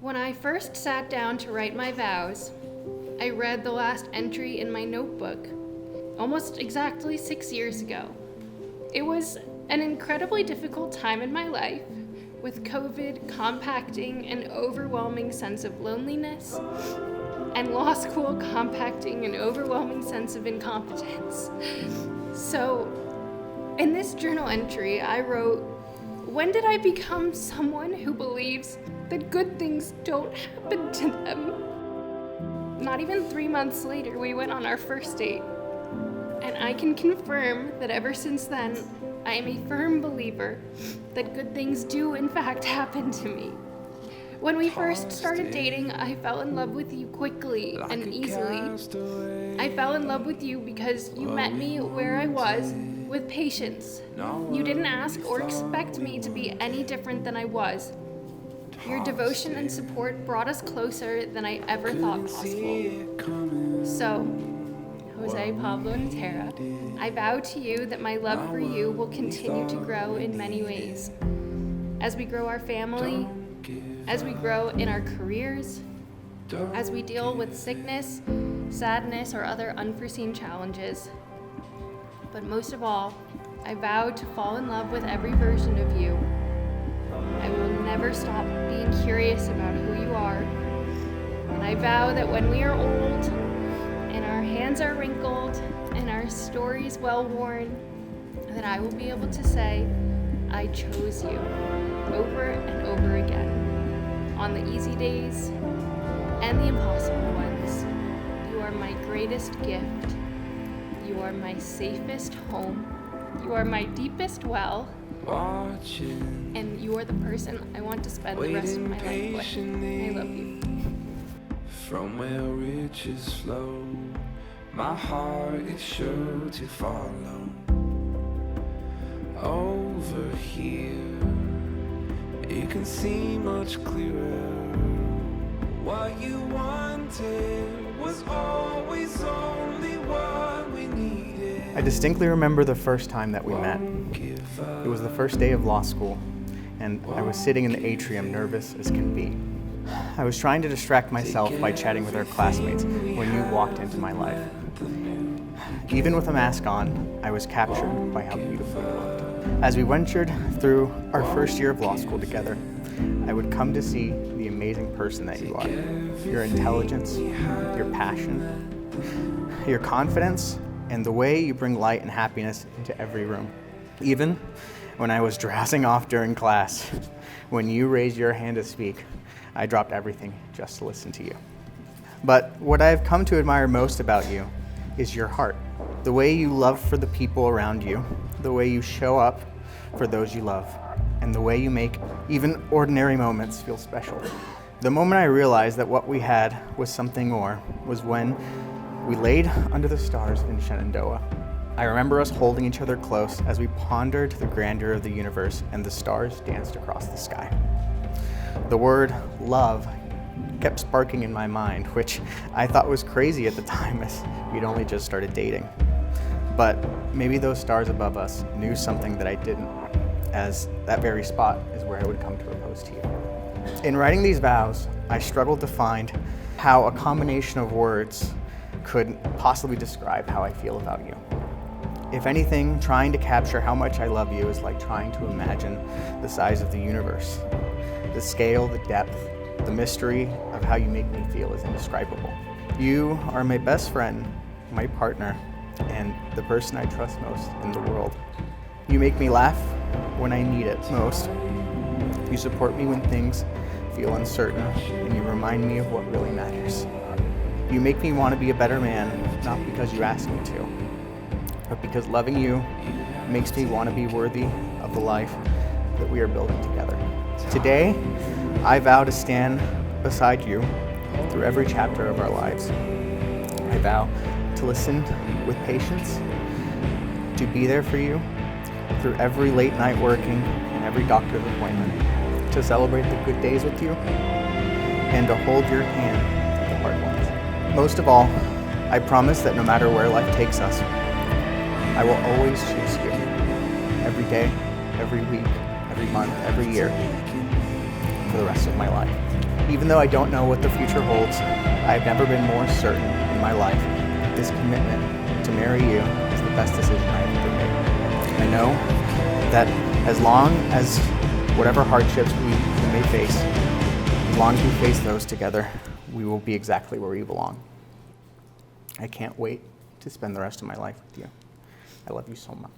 When I first sat down to write my vows, I read the last entry in my notebook, almost exactly 6 years ago. It was an incredibly difficult time in my life, with COVID compacting an overwhelming sense of loneliness, and law school compacting an overwhelming sense of incompetence. So, in this journal entry, I wrote, "When did I become someone who believes that good things don't happen to them?" Not even 3 months later, we went on our first date. And I can confirm that ever since then, I am a firm believer that good things do in fact happen to me. When we first started dating, I fell in love with you quickly and easily. I fell in love with you because you met me where I was with patience. You didn't ask or expect me to be any different than I was. Your devotion and support brought us closer than I ever thought possible. So, Jose Pablo and Tara, I vow to you that my love for you will continue to grow in many ways. As we grow our family, as we grow in our careers, as we deal with sickness, sadness, or other unforeseen challenges. But most of all, I vow to fall in love with every version of you. I will never stop being curious about who you are. And I vow that when we are old, and our hands are wrinkled, and our stories well worn, that I will be able to say, I chose you, over and over again, on the easy days and the impossible ones. You are my greatest gift. You are my safest home. You are my deepest well. And you are the person I want to spend the rest of my life with. I love you. From where riches flow, my heart is sure to follow. Over here, you can see much clearer. What you wanted was always only what we needed. I distinctly remember the first time that we met. It was the first day of law school, and I was sitting in the atrium, nervous as can be. I was trying to distract myself by chatting with our classmates when you walked into my life. Even with a mask on, I was captured by how beautiful you looked. As we ventured through our first year of law school together, I would come to see the amazing person that you are. Your intelligence, your passion, your confidence, and the way you bring light and happiness into every room. Even when I was drowsing off during class, when you raised your hand to speak, I dropped everything just to listen to you. But what I've come to admire most about you is your heart. The way you love for the people around you, the way you show up for those you love, and the way you make even ordinary moments feel special. The moment I realized that what we had was something more was when we laid under the stars in Shenandoah. I remember us holding each other close as we pondered the grandeur of the universe and the stars danced across the sky. The word love kept sparking in my mind, which I thought was crazy at the time as we'd only just started dating. But maybe those stars above us knew something that I didn't, as that very spot is where I would come to propose to you. In writing these vows, I struggled to find how a combination of words could possibly describe how I feel about you. If anything, trying to capture how much I love you is like trying to imagine the size of the universe. The scale, the depth, the mystery of how you make me feel is indescribable. You are my best friend, my partner, and the person I trust most in the world. You make me laugh when I need it most. You support me when things feel uncertain, and you remind me of what really matters. You make me want to be a better man, not because you ask me to, but because loving you makes me want to be worthy of the life that we are building together. Today, I vow to stand beside you through every chapter of our lives. I vow to listen with patience, to be there for you through every late night working and every doctor's appointment, to celebrate the good days with you, and to hold your hand through the hard ones. Most of all, I promise that no matter where life takes us, I will always choose you. Every day, every week, every month, every year, for the rest of my life. Even though I don't know what the future holds, I have never been more certain in my life that this commitment to marry you is the best decision I have ever made. I know that as long as whatever hardships we may face, as long as we face those together, we will be exactly where we belong. I can't wait to spend the rest of my life with you. I love you so much.